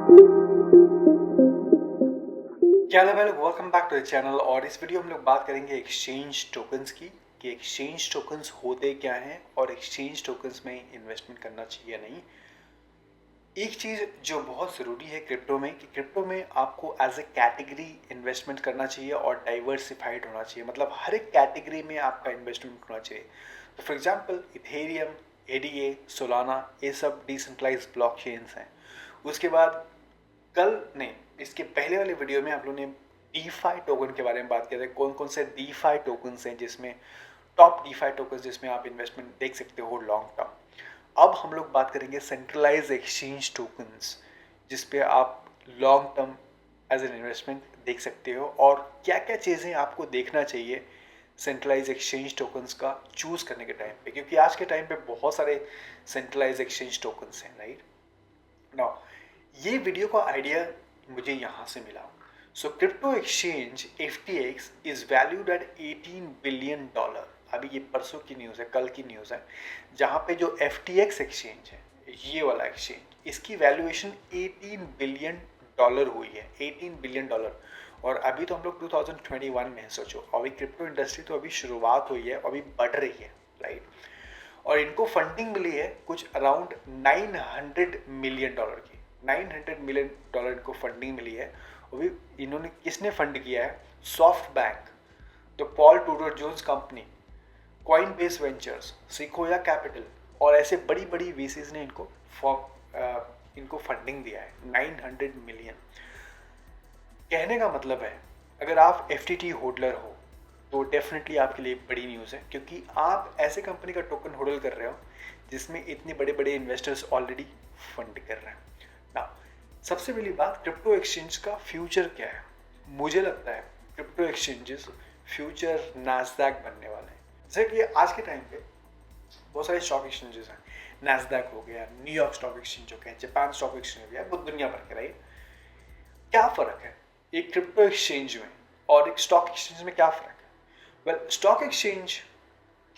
क्या हाल है भाई लोग, welcome back to the channel. और इस वीडियो में हम लोग बात करेंगे एक्सचेंज टोकन्स की कि एक्सचेंज टोकन्स होते क्या हैं और एक्सचेंज टोकन्स में इन्वेस्टमेंट करना चाहिए या नहीं। एक चीज़ जो बहुत ज़रूरी है क्रिप्टो में कि क्रिप्टो में आपको एज ए कैटेगरी इन्वेस्टमेंट करना चाहिए और डाइवर्सिफाइड होना चाहिए, मतलब हर एक कैटेगरी में आपका इन्वेस्टमेंट होना चाहिए। तो for example Ethereum, ADA, Solana, ये सब डिसेंट्रलाइज्ड ब्लॉकचेन्स हैं। उसके बाद कल नहीं, इसके पहले वाले वीडियो में आप लोगों ने डीफाई टोकन के बारे में बात किया था। कौन कौन से डीफाई टोकन्स हैं जिसमें टॉप डीफाई टोकन्स जिसमें आप इन्वेस्टमेंट देख सकते हो लॉन्ग टर्म। अब हम लोग बात करेंगे सेंट्रलाइज एक्सचेंज टोकन्स जिसपे आप long term as an investment देख सकते हो और क्या क्या चीज़ें आपको देखना चाहिए सेंट्रलाइज एक्सचेंज टोकन्स का चूज करने के टाइम पे, क्योंकि आज के टाइम पे बहुत सारे सेंट्रलाइज एक्सचेंज टोकन्स हैं, राइट। नाउ ये वीडियो का आइडिया मुझे यहाँ से मिला। So crypto exchange FTX is valued at $18 billion. अभी ये परसों की न्यूज़ है, कल की न्यूज़ है, जहाँ पे जो FTX एक्सचेंज है, ये वाला एक्सचेंज, इसकी वैल्यूएशन $18 बिलियन हुई है, $18 बिलियन। और अभी तो हम लोग 2021 में हैं, सोचो अभी क्रिप्टो इंडस्ट्री तो अभी शुरुआत हुई है, अभी बढ़ रही है, राइट। और इनको फंडिंग मिली है कुछ अराउंड $900 मिलियन की। $900 मिलियन इनको फंडिंग मिली है। वो भी इन्होंने किसने फंड किया है? सॉफ्ट बैंक, तो Paul Tudor Jones company, Coinbase Ventures, Sequoia Capital और ऐसे बड़ी बड़ी वीसीज ने इनको फंडिंग दिया है 900 मिलियन। कहने का मतलब है अगर आप FTT होल्डर हो तो डेफिनेटली आपके लिए बड़ी न्यूज़ है, क्योंकि आप ऐसे कंपनी का टोकन होल्ड कर रहे हो जिसमें इतने बड़े बड़े इन्वेस्टर्स ऑलरेडी फंड कर रहे हैं ना। सबसे पहली बात, क्रिप्टो एक्सचेंज का फ्यूचर क्या है? मुझे लगता है क्रिप्टो एक्सचेंजेस फ्यूचर नास्डैक बनने वाले हैं। जैसे कि आज के टाइम पे बहुत सारे स्टॉक एक्सचेंजेस हैं, नास्डैक हो गया, न्यूयॉर्क स्टॉक एक्सचेंज हो गया, जापान स्टॉक एक्सचेंज हो गया, बहुत दुनिया भर के, राइट। क्या फ़र्क है एक क्रिप्टो एक्सचेंज में और एक स्टॉक एक्सचेंज में? क्या फ़र्क है? वेल, स्टॉक एक्सचेंज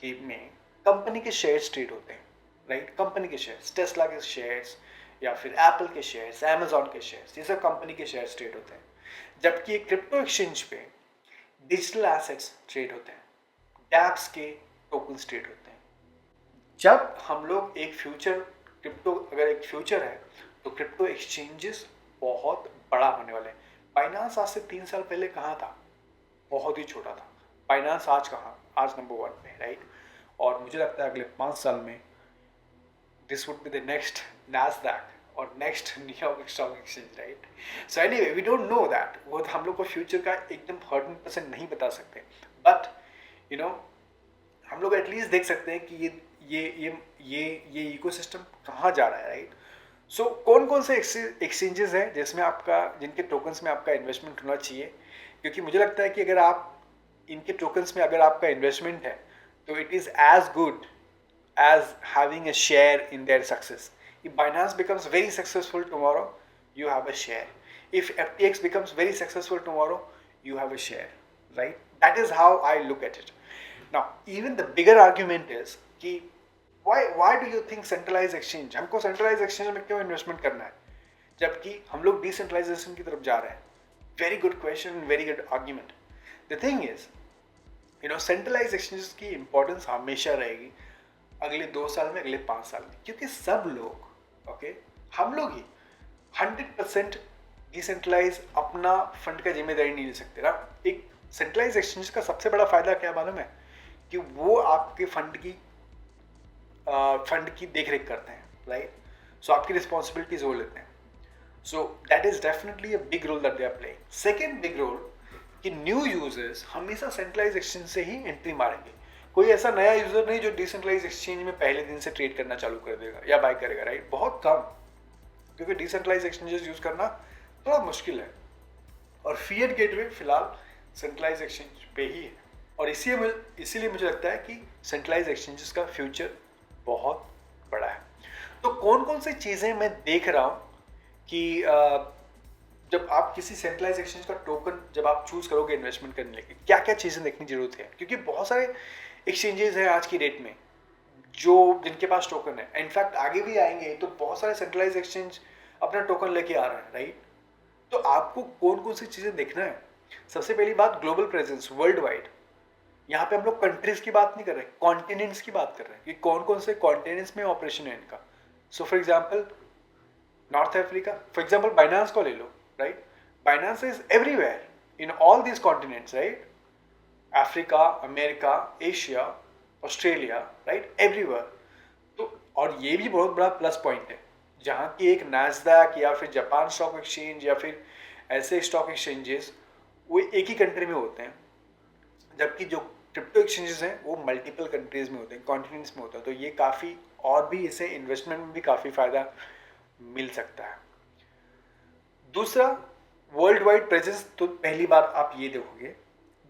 के में कंपनी के शेयर्स ट्रेड होते हैं, राइट। कंपनी के शेयर्स, टेस्ला के शेयर्स या फिर एप्पल के शेयर्स, अमेजॉन के शेयर्स, ये सब कंपनी के शेयर्स ट्रेड होते हैं। जबकि एक क्रिप्टो एक्सचेंज पे डिजिटल एसेट्स ट्रेड होते हैं, डैप्स के टोकन्स ट्रेड होते हैं। जब हम लोग एक फ्यूचर क्रिप्टो, अगर एक फ्यूचर है तो क्रिप्टो एक्सचेंजेस बहुत बड़ा होने वाले हैं। बाइनांस आज से 3 साल पहले कहाँ था? बहुत ही छोटा था। बाइनांस आज कहाँ? आज नंबर 1 पे, राइट। और मुझे लगता है अगले 5 साल में this would be the next Nasdaq और next New York stock exchange, right. So anyway, we don't know that, वो हम लोग को फ्यूचर का एकदम 100% नहीं बता सकते, बट यू नो हम लोग एटलीस्ट देख सकते हैं कि ये इकोसिस्टम कहाँ जा रहा है, राइट। सो कौन कौन से एक्सचेंजेस हैं जिसमें आपका, जिनके टोकन्स में आपका इन्वेस्टमेंट होना चाहिए? क्योंकि मुझे लगता है कि अगर आप इनके टोकन्स में अगर आपका इन्वेस्टमेंट है तो it is as good as having a share in their success. If Binance becomes very successful tomorrow, you have a share. If FTX becomes very successful tomorrow, you have a share, right? That is how I look at it. Now, even the bigger argument is कि why do you think centralized exchange? हमको centralized exchange में क्यों investment करना है जबकि हम लोग decentralization की तरफ जा रहे हैं? Very good question, very good argument. The thing is, centralized exchanges की importance हमेशा रहेगी अगले 2 साल में, अगले 5 साल में, क्योंकि सब लोग, ओके, हम लोग ही 100% डिसेंट्रलाइज अपना फंड का जिम्मेदारी नहीं ले सकते ना। एक सेंट्रलाइज एक्सचेंज का सबसे बड़ा फायदा क्या मालूम है? कि वो आपके फंड की देख रेख करते हैं, राइट। सो आपकी रिस्पॉन्सिबिलिटीज वो लेते हैं। So that is definitely a big role that they are playing. Second big role कि न्यू यूजर्स हमेशा सेंट्रलाइज एक्सचेंज से ही एंट्री मारेंगे। कोई ऐसा नया यूजर नहीं जो डिसेंट्रलाइज एक्सचेंज में पहले दिन से ट्रेड करना चालू कर देगा या बाय करेगा, राइट। बहुत कम, क्योंकि डिसेंट्रलाइज एक्सचेंजेस यूज करना थोड़ा मुश्किल है और फिएट गेटवे फिलहाल सेंट्रलाइज एक्सचेंज पे ही है। और इसीलिए मुझे लगता है कि सेंट्रलाइज एक्सचेंजेस का फ्यूचर बहुत बड़ा है। तो कौन कौन सी चीज़ें मैं देख रहा हूँ कि जब आप किसी सेंट्रलाइज एक्सचेंज का टोकन जब आप चूज करोगे इन्वेस्टमेंट करने के, क्या क्या चीज़ें देखने की जरूरत है? क्योंकि बहुत सारे एक्सचेंजेस हैं आज की डेट में जो जिनके पास टोकन है, इनफैक्ट आगे भी आएंगे, तो बहुत सारे सेंट्रलाइज एक्सचेंज अपना टोकन लेके आ रहा है, राइट? तो आपको कौन कौन सी चीज़ें देखना है? सबसे पहली बात, ग्लोबल प्रेजेंस, वर्ल्ड वाइड। यहाँ पे हम लोग कंट्रीज की बात नहीं कर रहे, कॉन्टिनेंट्स की बात कर रहे हैं कि कौन कौन से कॉन्टिनेंट्स में ऑपरेशन है इनका। So for example North Africa, for example Binance को ले लो, right? Binance is everywhere in all these continents, right? Africa, America, Asia, Australia, right, everywhere. तो और ये भी बहुत बड़ा प्लस पॉइंट है, जहाँ की एक नैस्डैक या फिर जापान स्टॉक एक्सचेंज या फिर ऐसे स्टॉक एक्सचेंजेस वो एक ही कंट्री में होते हैं, जबकि जो क्रिप्टो एक्सचेंजेस हैं वो मल्टीपल कंट्रीज में होते हैं, कॉन्टिनेंट्स में होता है। तो ये काफ़ी, और भी इसे इन्वेस्टमेंट में भी काफ़ी फ़ायदा मिल सकता है। दूसरा, वर्ल्ड वाइड प्रेजेंस, तो पहली बार आप ये देखोगे।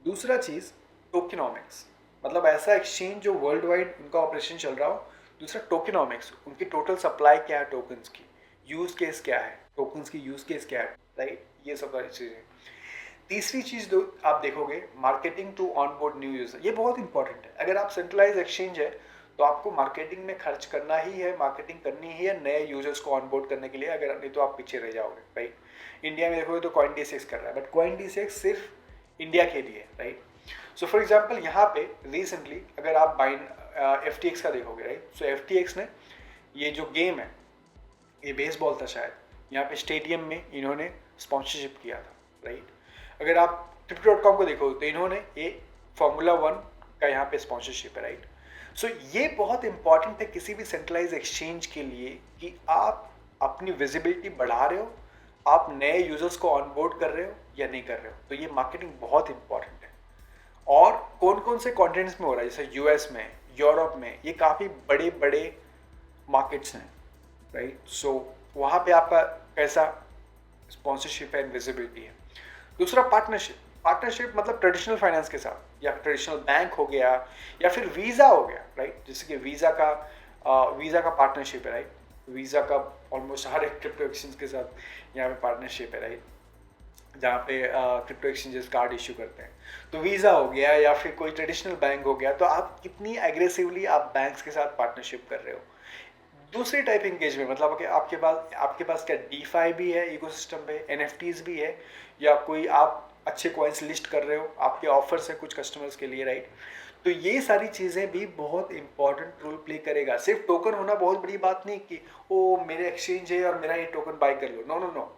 दूसरा चीज़, टोकेनॉमिक्स, मतलब ऐसा एक्सचेंज जो वर्ल्ड वाइड उनका ऑपरेशन चल रहा हो। दूसरा, टोकेनॉमिक्स, उनकी टोटल सप्लाई क्या है टोकन्स की, यूज केस क्या है, टोकन्स की यूज केस क्या है, राइट? ये सब सारी चीज़ें। तीसरी चीज़ जो आप देखोगे, marketing to onboard new user, ये बहुत इंपॉर्टेंट है। अगर आप सेंट्रलाइज एक्सचेंज है तो आपको मार्केटिंग में खर्च करना ही है, मार्केटिंग करनी ही है नए यूजर्स को ऑनबोर्ड करने के लिए, अगर नहीं तो आप पीछे रह जाओगे, राइट? इंडिया में देखोगे तो CoinDCX कर रहा है, बट CoinDCX सिर्फ इंडिया के लिए, राइट? सो फॉर एग्जाम्पल यहाँ पे रिसेंटली अगर आप FTX का देखोगे, राइट? सो FTX ने ये जो गेम है, ये बेसबॉल था शायद, यहाँ पे स्टेडियम में इन्होंने स्पॉन्सरशिप किया था, राइट? अगर आप Crypto.com को देखो तो इन्होंने ये Formula 1 का यहाँ पे स्पॉन्सरशिप है, राइट? सो ये बहुत इंपॉर्टेंट है किसी भी सेंट्रलाइज एक्सचेंज के लिए कि आप अपनी विजिबिलिटी बढ़ा रहे हो, आप नए यूजर्स को ऑनबोर्ड कर रहे हो या नहीं कर रहे हो। तो ये मार्केटिंग बहुत इंपॉर्टेंट है। और कौन कौन से कॉन्टिनेंट्स में हो रहा है, जैसे यूएस में, यूरोप में, ये काफ़ी बड़े बड़े मार्केट्स हैं, राइट? सो वहाँ पे आपका कैसा स्पॉन्सरशिप है, विजिबिलिटी है। दूसरा, पार्टनरशिप। पार्टनरशिप मतलब ट्रेडिशनल फाइनेंस के साथ, या ट्रेडिशनल बैंक हो गया, या फिर वीज़ा हो गया, राइट? जैसे कि वीज़ा का पार्टनरशिप है, राइट? वीज़ा का ऑलमोस्ट हर एक क्रिप्टो एक्सचेंज के साथ यहाँ पे पार्टनरशिप है, राइट? जहाँ पे क्रिप्टो एक्सचेंजेस कार्ड इशू करते हैं। तो वीज़ा हो गया या फिर कोई ट्रेडिशनल बैंक हो गया, तो आप कितनी एग्रेसिवली आप बैंक्स के साथ पार्टनरशिप कर रहे हो। दूसरी टाइप एंगेजमेंट, मतलब कि आपके पास क्या डीफाई भी है इकोसिस्टम पे, NFTs भी है, या कोई आप अच्छे कॉइन्स लिस्ट कर रहे हो, आपके ऑफर्स है कुछ कस्टमर्स के लिए, राइट? तो ये सारी चीज़ें भी बहुत इंपॉर्टेंट रोल प्ले करेगा। सिर्फ टोकन होना बहुत बड़ी बात नहीं कि ओ मेरे एक्सचेंज है और मेरा ये टोकन बाय कर लो। No no no,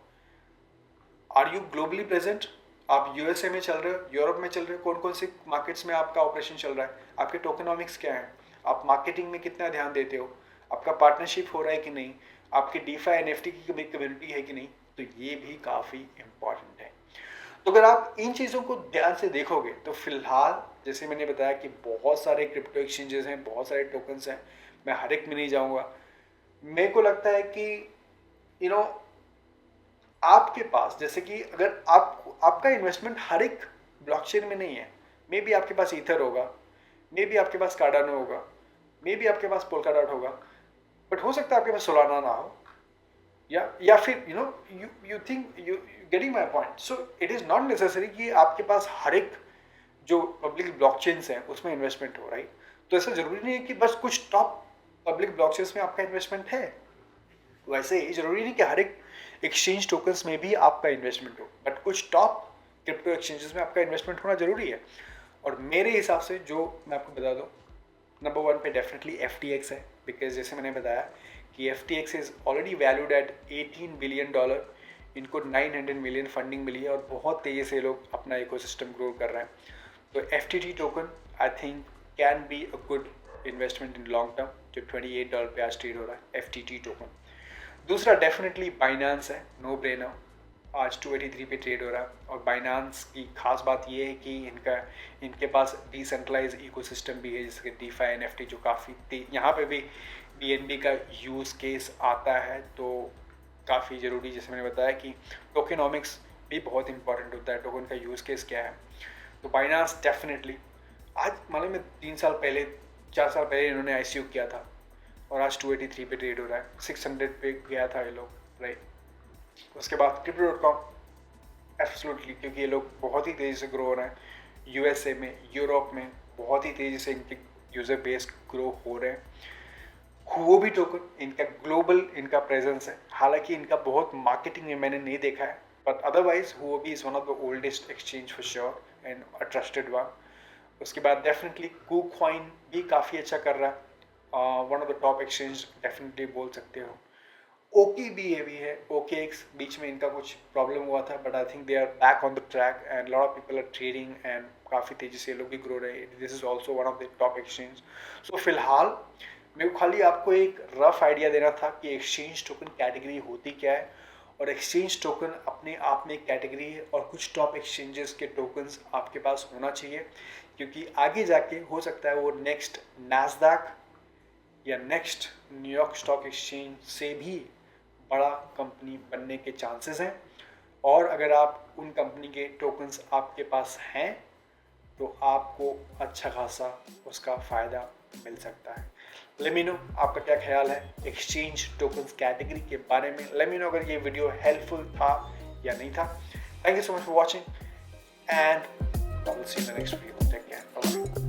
are you globally present? आप USA में चल रहे हो, यूरोप में चल रहे हो, कौन कौन से मार्केट्स में आपका ऑपरेशन चल रहा है, आपके टोकेनॉमिक्स क्या है, आप मार्केटिंग में कितना ध्यान देते हो, आपका पार्टनरशिप हो रहा है कि नहीं, आपकी DeFi NFT की कम्युनिटी है कि नहीं। तो ये भी काफ़ी इंपॉर्टेंट है। तो अगर आप इन चीज़ों को ध्यान से देखोगे तो फिलहाल जैसे मैंने बताया कि बहुत सारे क्रिप्टो एक्सचेंजेस हैं, बहुत सारे टोकन्स हैं, मैं हर एक में नहीं जाऊँगा। मेरे को लगता है कि यू नो आपके पास, जैसे कि अगर आपका इन्वेस्टमेंट हर एक ब्लॉकचेन में नहीं है, मे बी आपके पास ईथर होगा, मे बी आपके पास कार्डानो होगा, मे बी आपके पास पोल्काडॉट होगा, बट हो सकता है आपके पास सोलाना ना हो, या फिर you think you getting my point. So it is not necessary कि आपके पास हर एक जो पब्लिक ब्लॉकचेन्स हैं उसमें इन्वेस्टमेंट हो, राइट? तो ऐसा जरूरी नहीं है कि बस कुछ टॉप पब्लिक ब्लॉकचेन्स में आपका इन्वेस्टमेंट है। वैसे ही जरूरी नहीं कि हर एक एक्सचेंज टोकन्स में भी आपका इन्वेस्टमेंट हो, बट कुछ टॉप क्रिप्टो एक्सचेंजेस में आपका इन्वेस्टमेंट होना जरूरी है। और मेरे हिसाब से जो मैं आपको बता दूं, नंबर 1 पे डेफिनेटली FTX है, बिकॉज जैसे मैंने बताया कि FTX is already valued at $18 billion. इनको 900 मिलियन फंडिंग मिली है और बहुत तेज़ी से लोग अपना इकोसिस्टम ग्रो कर रहे हैं। तो FTT token I think can be a good investment in long term, जो $28 पे आज ट्रेड हो रहा है FTT टोकन। दूसरा डेफिनेटली बाइनांस है, नो ब्रेनर, आज 283 पे ट्रेड हो रहा है। और बाइनांस की खास बात ये है कि इनके पास डिसेंट्रलाइज इकोसिस्टम भी है, जैसे कि DeFi NFT, जो काफ़ी यहाँ पे भी BNB का यूज़ केस आता है, तो काफ़ी ज़रूरी, जैसे मैंने बताया कि टोकेनॉमिक्स भी बहुत इंपॉर्टेंट होता है, टोकन का यूज़ केस क्या है। तो बाइनांस डेफिनेटली, आज मालूम है 4 साल पहले इन्होंने ICO किया था और आज 283 पे ट्रेड हो रहा है, 600 पे गया था ये लोग, राइट? उसके बाद Crypto.com एब्सोल्युटली, क्योंकि ये लोग बहुत ही तेज़ी से ग्रो हो रहे हैं, USA में, यूरोप में बहुत ही तेज़ी से इनके यूज़र बेस ग्रो हो रहे हैं। हुओबी टोकन, इनका ग्लोबल इनका प्रेजेंस है, हालांकि इनका बहुत मार्केटिंग में मैंने नहीं देखा है, but otherwise Huobi is one of the oldest exchange for sure and a trusted one. उसके बाद डेफिनेटली KuCoin भी काफ़ी अच्छा कर रहा है, one of the top exchange definitely बोल सकते हो। OKB भी है, OKX बीच में इनका कुछ प्रॉब्लम हुआ था, but I think they are back on the track and lot of people are trading and काफ़ी तेजी से ये लोग भी ग्रो रहे हैं। This is also one of the top exchange. So फिलहाल मेरे को खाली आपको एक रफ आइडिया देना था कि एक्सचेंज टोकन कैटेगरी होती क्या है, और एक्सचेंज टोकन अपने आप में एक कैटेगरी है, और कुछ टॉप एक्सचेंजेस के टोकन्स आपके पास होना चाहिए, क्योंकि आगे जाके हो सकता है वो नेक्स्ट नैस्डैक या नेक्स्ट न्यूयॉर्क स्टॉक एक्सचेंज से भी बड़ा कंपनी बनने के चांसेस हैं। और अगर आप उन कंपनी के टोकन्स आपके पास हैं तो आपको अच्छा खासा उसका फ़ायदा मिल सकता है। लेट मी नो आपका क्या ख्याल है एक्सचेंज टोकन्स कैटेगरी के बारे में। लेट मी नो अगर ये वीडियो हेल्पफुल था या नहीं था। Thank you so much for watching and I will see you in the next video. Take care, bye.